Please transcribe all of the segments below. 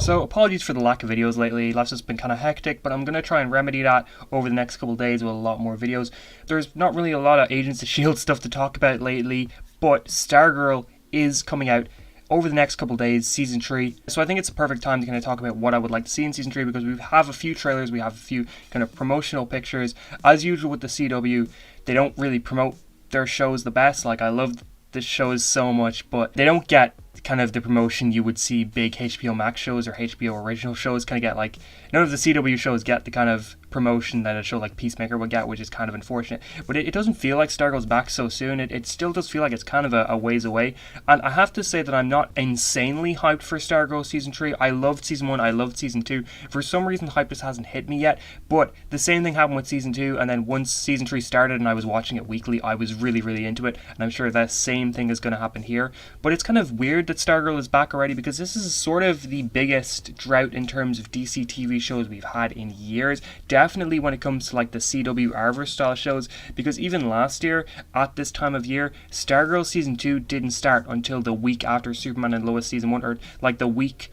So apologies for the lack of videos lately, life's just been kind of hectic, but I'm going to try and remedy that over the next couple of days with a lot more videos. There's not really a lot of Agents of S.H.I.E.L.D. stuff to talk about lately, but Stargirl is coming out over the next couple of days, Season 3. So I think it's a perfect time to kind of talk about what I would like to see in Season 3, because we have a few trailers, we have a few kind of promotional pictures. As usual with the CW, they don't really promote their shows the best. Like, I love the shows so much, but they don't get kind of the promotion you would see big HBO Max shows or HBO original shows kind of get. Like, none of the CW shows get the kind of promotion that a show like Peacemaker would get, which is kind of unfortunate. But it doesn't feel like Stargirl's back so soon. It still does feel like it's kind of a ways away. And I have to say that I'm not insanely hyped for Stargirl Season 3. I loved Season 1, I loved Season 2. For some reason, the hype just hasn't hit me yet. But the same thing happened with Season 2, and then once Season 3 started and I was watching it weekly, I was really, really into it. And I'm sure that same thing is going to happen here. But it's kind of weird that Stargirl is back already, because this is sort of the biggest drought in terms of DC TV shows we've had in years. Definitely when it comes to like the CW Arverse style shows, because even last year at this time of year, Stargirl Season 2 didn't start until the week after Superman and Lois Season 1, or like the week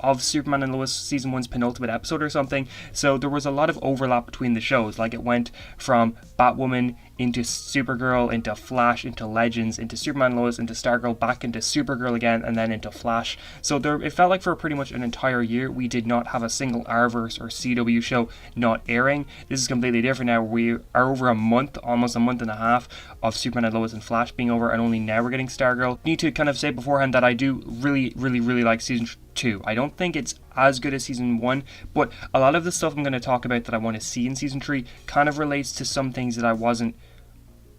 of Superman and Lois Season 1's penultimate episode or something. So there was a lot of overlap between the shows. Like, it went from Batwoman into Supergirl, into Flash, into Legends, into Superman, Lois, into Stargirl, back into Supergirl again, and then into Flash. So it felt like for pretty much an entire year we did not have a single Arverse or CW show not airing. This is completely different now. We are over a month, almost a month and a half, of Superman and Lois and Flash being over, and only now we're getting Stargirl. I need to kind of say beforehand that I do really, really, really like Season 2. I don't think it's as good as Season 1, but a lot of the stuff I'm going to talk about that I want to see in Season 3 kind of relates to some things that I wasn't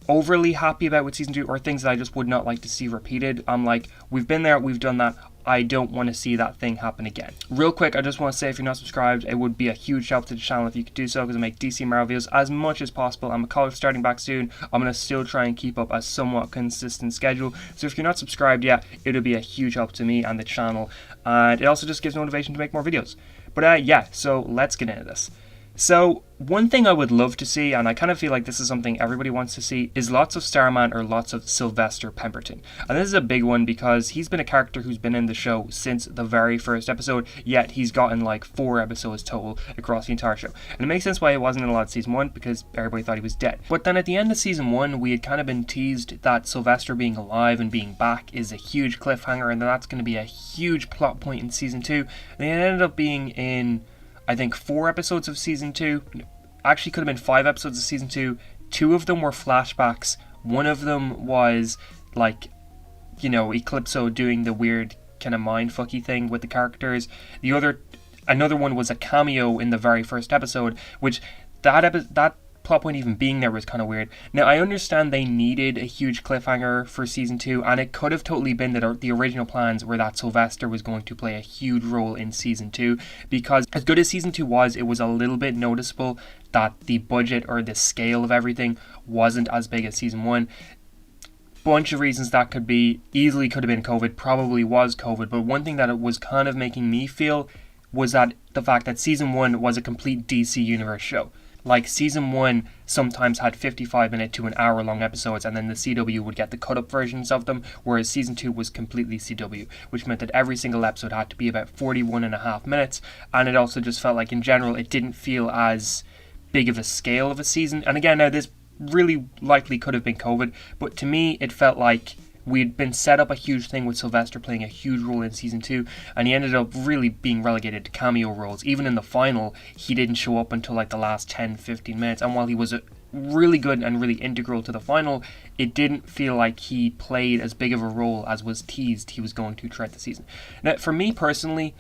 overly happy about with Season 2, or things that I just would not like to see repeated. I'm like, we've been there, we've done that, I don't want to see that thing happen again. Real quick, I just want to say, if you're not subscribed, it would be a huge help to the channel if you could do so, because I make DC Marvel videos as much as possible. I'm a college starting back soon. I'm going to still try and keep up a somewhat consistent schedule. So if you're not subscribed yet, it would be a huge help to me and the channel. And it also just gives motivation to make more videos. But yeah, so let's get into this. So, one thing I would love to see, and I kind of feel like this is something everybody wants to see, is lots of Starman or lots of Sylvester Pemberton. And this is a big one because he's been a character who's been in the show since the very first episode, yet he's gotten like 4 episodes total across the entire show. And it makes sense why he wasn't in a lot of Season 1, because everybody thought he was dead. But then at the end of Season 1, we had kind of been teased that Sylvester being alive and being back is a huge cliffhanger, and that's going to be a huge plot point in Season 2. And it ended up being in, I think, 4 episodes of Season 2. Actually, could have been 5 episodes of Season 2. 2 of them were flashbacks. One of them was, like, you know, Eclipso doing the weird kind of mindfucky thing with the characters. Another one was a cameo in the very first episode, which that plot point even being there was kind of weird. Now, I understand they needed a huge cliffhanger for Season 2, and it could have totally been that the original plans were that Sylvester was going to play a huge role in Season 2, because as good as Season 2 was, it was a little bit noticeable that the budget or the scale of everything wasn't as big as Season 1. Bunch of reasons that could be. Easily could have been COVID, probably was COVID, but one thing that it was kind of making me feel was that the fact that Season 1 was a complete DC Universe show. Like, Season 1 sometimes had 55-minute to an hour-long episodes, and then the CW would get the cut-up versions of them, whereas Season 2 was completely CW, which meant that every single episode had to be about 41.5 minutes, and it also just felt like, in general, it didn't feel as big of a scale of a season. And again, now this really likely could have been COVID, but to me, it felt like we'd been set up a huge thing with Sylvester playing a huge role in Season 2, and he ended up really being relegated to cameo roles. Even in the final, he didn't show up until like the last 10-15 minutes, and while he was really good and really integral to the final, it didn't feel like he played as big of a role as was teased he was going to throughout the season. Now, for me personally,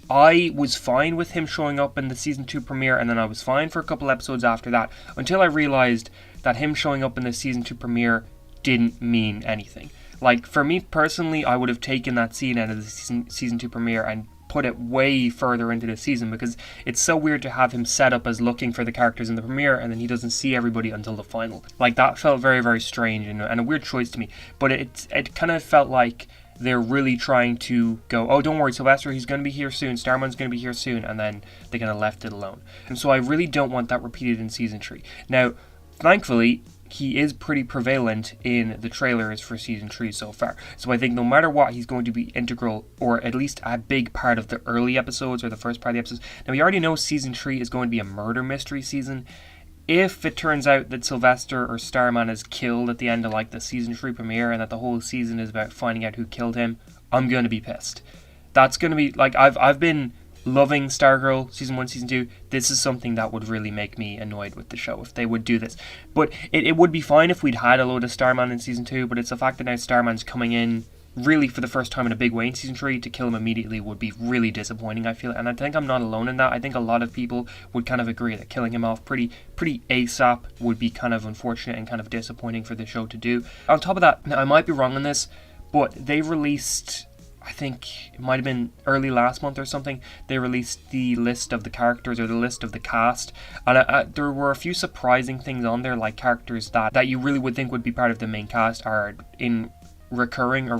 I was fine with him showing up in the Season 2 premiere, and then I was fine for a couple episodes after that, until I realised that him showing up in the Season 2 premiere didn't mean anything. Like, for me personally, I would have taken that scene out of the season 2 premiere and put it way further into the season, because it's so weird to have him set up as looking for the characters in the premiere and then he doesn't see everybody until the final. Like, that felt very, very strange and a weird choice to me. But it kind of felt like they're really trying to go, oh, don't worry, Sylvester, he's going to be here soon, Starman's going to be here soon, and then they kind of left it alone. And so I really don't want that repeated in Season 3. Now, thankfully, he is pretty prevalent in the trailers for season 3 so far. So I think no matter what, he's going to be integral, or at least a big part of the early episodes or the first part of the episodes. Now, we already know season 3 is going to be a murder mystery season. If it turns out that Sylvester or Starman is killed at the end of like the season 3 premiere and that the whole season is about finding out who killed him, I'm going to be pissed. That's going to be like, I've been loving Stargirl season 1, season 2. This is something that would really make me annoyed with the show if they would do this. But it would be fine if we'd had a load of Starman in season 2, but it's the fact that now Starman's coming in really for the first time in a big way in season 3, to kill him immediately would be really disappointing, I feel. And I think I'm not alone in that. I think a lot of people would kind of agree that killing him off pretty ASAP would be kind of unfortunate and kind of disappointing for the show to do. On top of that, now I might be wrong on this, but they released, I think it might have been early last month or something, they released the list of the characters or the list of the cast, and there were a few surprising things on there, like characters that you really would think would be part of the main cast are in recurring or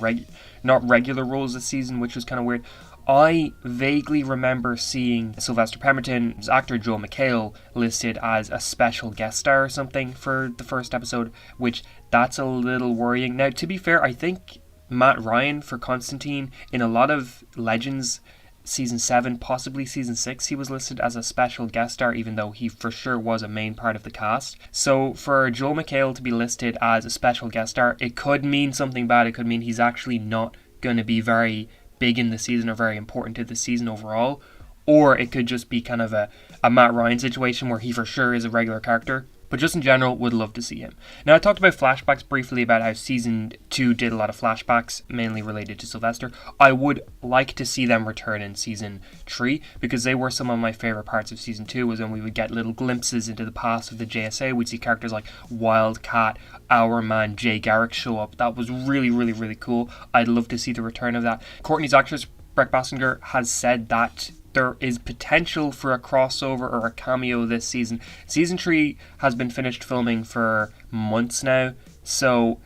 not regular roles this season, which was kind of weird. I vaguely remember seeing Sylvester Pemberton's actor Joe McHale listed as a special guest star or something for the first episode, which that's a little worrying. Now, to be fair, I think Matt Ryan for Constantine, in a lot of Legends season 7, possibly season 6, he was listed as a special guest star, even though he for sure was a main part of the cast. So for Joel McHale to be listed as a special guest star, it could mean something bad. It could mean he's actually not going to be very big in the season or very important to the season overall. Or it could just be kind of a Matt Ryan situation where he for sure is a regular character. But just in general, would love to see him. Now, I talked about flashbacks briefly, about how season 2 did a lot of flashbacks, mainly related to Sylvester. I would like to see them return in season 3, because they were some of my favourite parts of season 2, was when we would get little glimpses into the past of the JSA. We'd see characters like Wildcat, Our Man, Jay Garrick show up. That was really, really, really cool. I'd love to see the return of that. Courtney's actress, Brett Basinger, has said that there is potential for a crossover or a cameo this season. Season 3 has been finished filming for months now, so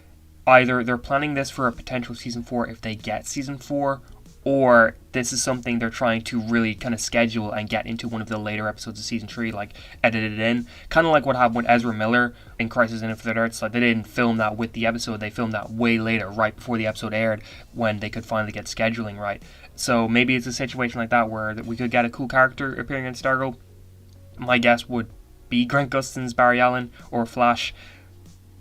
either they're planning this for a potential season 4 if they get season 4, or this is something they're trying to really kind of schedule and get into one of the later episodes of season 3, like edit it in. Kind of like what happened with Ezra Miller in Crisis on Infinite Earths. Like, they didn't film that with the episode, they filmed that way later, right before the episode aired, when they could finally get scheduling right. So maybe it's a situation like that where we could get a cool character appearing in Stargirl. My guess would be Grant Gustin's Barry Allen or Flash.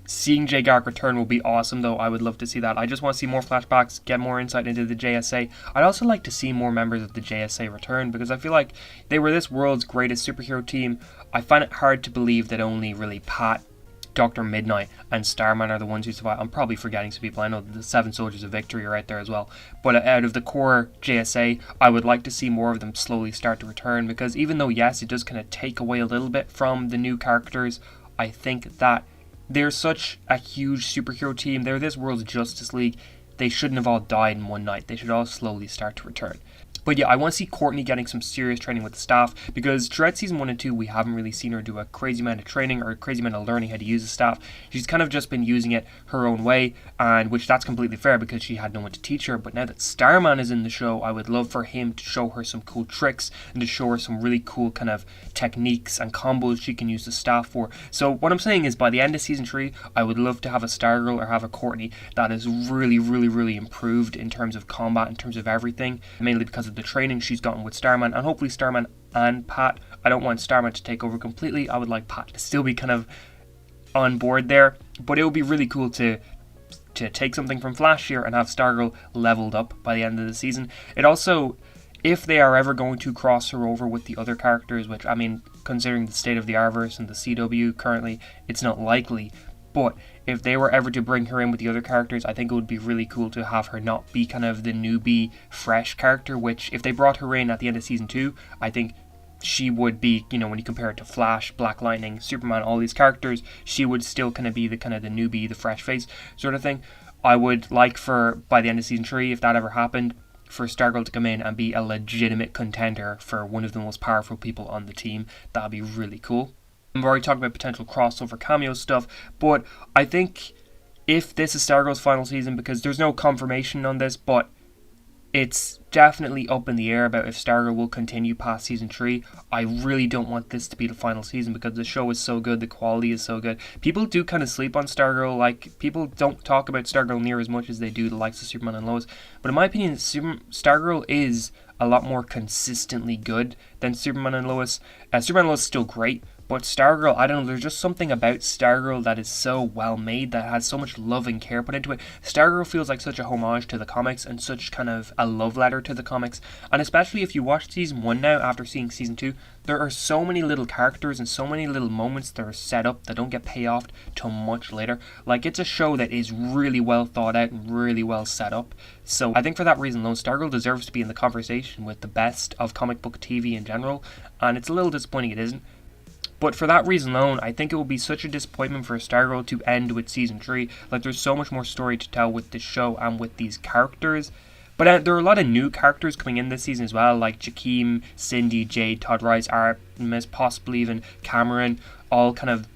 Seeing Jay Garrick return will be awesome, though. I would love to see that. I just want to see more flashbacks, get more insight into the JSA. I'd also like to see more members of the JSA return, because I feel like they were this world's greatest superhero team. I find it hard to believe that only really Pat, Dr. Midnight, and Starman are the ones who survive. I'm probably forgetting some people. I know the 7 Soldiers of Victory are right there as well. But out of the core JSA, I would like to see more of them slowly start to return, because even though, yes, it does kind of take away a little bit from the new characters, I think that they're such a huge superhero team. They're this world's Justice League. They shouldn't have all died in one night. They should all slowly start to return. But yeah, I want to see Courtney getting some serious training with the staff, because throughout season 1 and 2, we haven't really seen her do a crazy amount of training or a crazy amount of learning how to use the staff. She's kind of just been using it her own way, and which that's completely fair because she had no one to teach her. But now that Starman is in the show, I would love for him to show her some cool tricks and to show her some really cool kind of techniques and combos she can use the staff for. So what I'm saying is, by the end of season 3, I would love to have a Stargirl or have a Courtney that is really, really, really improved in terms of combat, in terms of everything, mainly because of the training she's gotten with Starman, and hopefully Starman and Pat. I don't want Starman to take over completely. I would like Pat to still be kind of on board there, but it would be really cool to take something from Flash here and have Stargirl leveled up by the end of the season. It also, if they are ever going to cross her over with the other characters, which, I mean, considering the state of the Arverse and the CW currently, it's not likely, but if they were ever to bring her in with the other characters, I think it would be really cool to have her not be kind of the newbie, fresh character, which, if they brought her in at the end of season 2, I think she would be, you know, when you compare it to Flash, Black Lightning, Superman, all these characters, she would still kind of be the newbie, the fresh face sort of thing. I would like for, by the end of season 3, if that ever happened, for Stargirl to come in and be a legitimate contender for one of the most powerful people on the team. That would be really cool. I've already talked about potential crossover cameo stuff, but I think if this is Stargirl's final season, because there's no confirmation on this, but It's definitely up in the air about if Stargirl will continue past season 3. I really don't want this to be the final season because the show is so good, the quality is so good. People do kind of sleep on Stargirl, like people don't talk about Stargirl near as much as they do the likes of Superman and Lois. But in my opinion, Stargirl is a lot more consistently good than Superman and Lois. Superman and Lois is still great, but Stargirl, I don't know, there's just something about Stargirl that is so well made, that has so much love and care put into it. Stargirl feels like such a homage to the comics and such kind of a love letter to the comics. And especially if you watch season 1 now after seeing season 2, there are so many little characters and so many little moments that are set up that don't get payoff till much later. Like, it's a show that is really well thought out and really well set up. So I think for that reason alone, Stargirl deserves to be in the conversation with the best of comic book TV in general, and it's a little disappointing it isn't. But for that reason alone, I think it will be such a disappointment for Stargirl to end with season 3. Like, there's so much more story to tell with this show and with these characters. But there are a lot of new characters coming in this season as well, like Jakeem, Cindy, Jade, Todd Rice, Artemis, possibly even Cameron, all kind of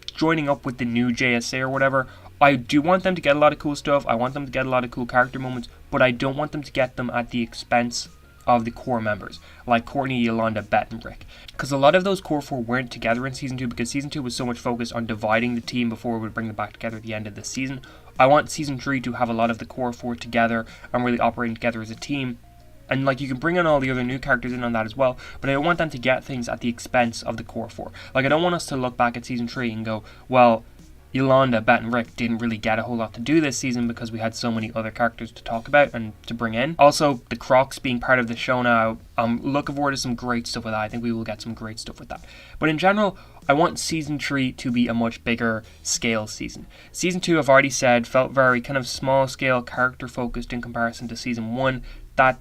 joining up with the new JSA or whatever. I do want them to get a lot of cool stuff. I want them to get a lot of cool character moments, but I don't want them to get them at the expense of the core members, like Courtney, Yolanda, Beth, and Rick. Because a lot of those core 4 weren't together in season 2 because season 2 was so much focused on dividing the team before we would bring them back together at the end of the season. I want season 3 to have a lot of the core 4 together and really operating together as a team. And like, you can bring in all the other new characters in on that as well, but I don't want them to get things at the expense of the core 4. Like, I don't want us to look back at season 3 and go, well, Yolanda, Beth, and Rick didn't really get a whole lot to do this season because we had so many other characters to talk about and to bring in. Also, the Crocs being part of the show now, I'm looking forward to some great stuff with that. I think we will get some great stuff with that. But in general, I want season 3 to be a much bigger scale season. Season 2, I've already said, felt very kind of small scale, character focused in comparison to season 1. That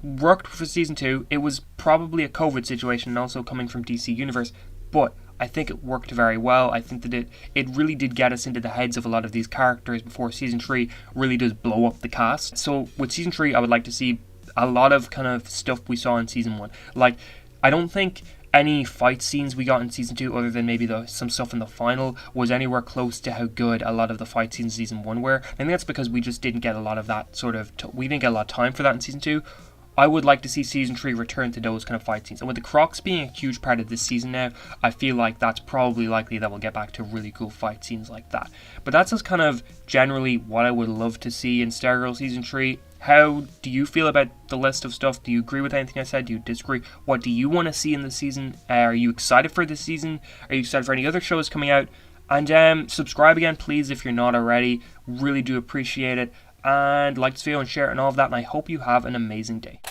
worked for season 2. It was probably a COVID situation and also coming from DC Universe, but I think it worked very well. I think that it really did get us into the heads of a lot of these characters before season 3 really does blow up the cast. So with season 3, I would like to see a lot of kind of stuff we saw in season 1. Like, I don't think any fight scenes we got in season 2, other than maybe some stuff in the final, was anywhere close to how good a lot of the fight scenes in season 1 were. I think that's because we just didn't get a lot of that sort of, we didn't get a lot of time for that in season 2. I would like to see season 3 return to those kind of fight scenes. And with the Crocs being a huge part of this season now, I feel like that's probably likely that we'll get back to really cool fight scenes like that. But that's just kind of generally what I would love to see in Stargirl season 3. How do you feel about the list of stuff? Do you agree with anything I said? Do you disagree? What do you want to see in the season? Are you excited for this season? Are you excited for any other shows coming out? And subscribe again, please, if you're not already. Really do appreciate it. And like this video and share it and all of that. And I hope you have an amazing day.